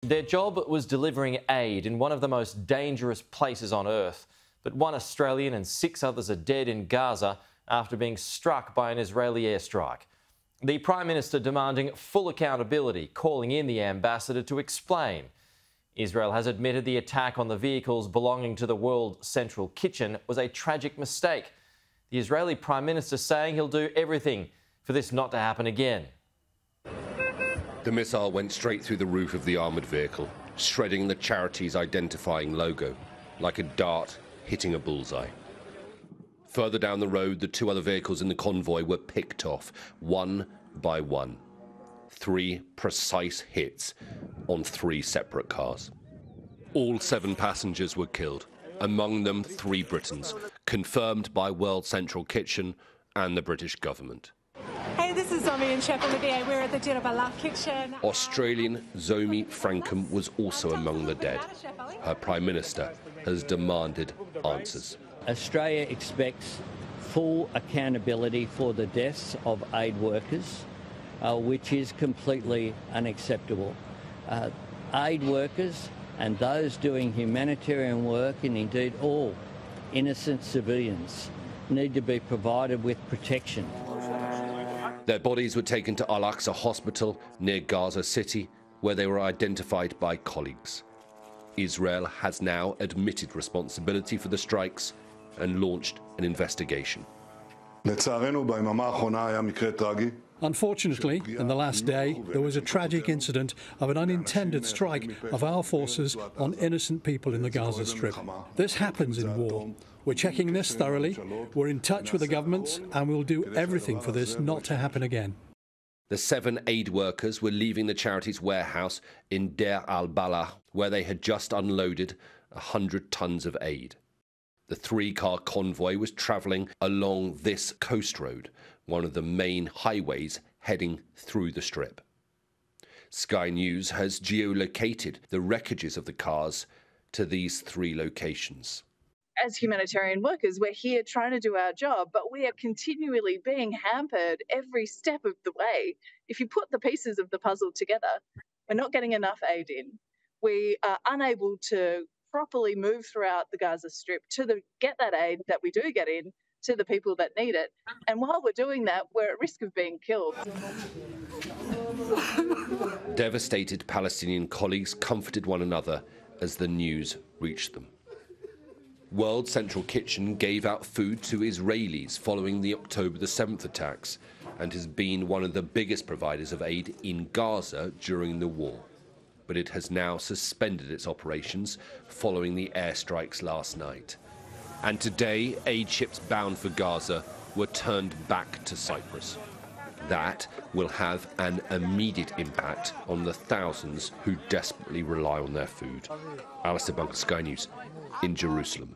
Their job was delivering aid in one of the most dangerous places on earth. But one Australian and 6 others are dead in Gaza after being struck by an Israeli airstrike. The Prime Minister demanding full accountability, calling in the ambassador to explain. Israel has admitted the attack on the vehicles belonging to the World Central Kitchen was a tragic mistake. The Israeli Prime Minister saying he'll do everything for this not to happen again. The missile went straight through the roof of the armoured vehicle, shredding the charity's identifying logo, like a dart hitting a bullseye. Further down the road, the 2 other vehicles in the convoy were picked off, one by one. 3 precise hits on 3 separate cars. All 7 passengers were killed, among them 3 Britons, confirmed by World Central Kitchen and the British government. Hey, this is Zomi and Chef Olivier. We're at the al-Balah kitchen. Australian Zomi Frankham was also among the dead. Her Prime Minister has demanded answers. Australia expects full accountability for the deaths of aid workers, which is completely unacceptable. Aid workers and those doing humanitarian work, and indeed all innocent civilians, need to be provided with protection. Their bodies were taken to Al-Aqsa Hospital near Gaza City, where they were identified by colleagues. Israel has now admitted responsibility for the strikes and launched an investigation. Unfortunately, in the last day, there was a tragic incident of an unintended strike of our forces on innocent people in the Gaza Strip. This happens in war. We're checking this thoroughly, we're in touch with the governments, and we'll do everything for this not to happen again. The 7 aid workers were leaving the charity's warehouse in Deir al-Balah, where they had just unloaded 100 tons of aid. The 3-car convoy was travelling along this coast road, one of the main highways heading through the Strip. Sky News has geolocated the wreckages of the cars to these 3 locations. As humanitarian workers, we're here trying to do our job, but we are continually being hampered every step of the way. If you put the pieces of the puzzle together, we're not getting enough aid in. We are unable to properly move throughout the Gaza Strip to get that aid that we do get in to the people that need it. And while we're doing that, we're at risk of being killed. Devastated Palestinian colleagues comforted one another as the news reached them. World Central Kitchen gave out food to Israelis following the October the 7th attacks and has been one of the biggest providers of aid in Gaza during the war. But it has now suspended its operations following the airstrikes last night. And today, aid ships bound for Gaza were turned back to Cyprus. That will have an immediate impact on the thousands who desperately rely on their food. Alistair Bunker, Sky News, in Jerusalem.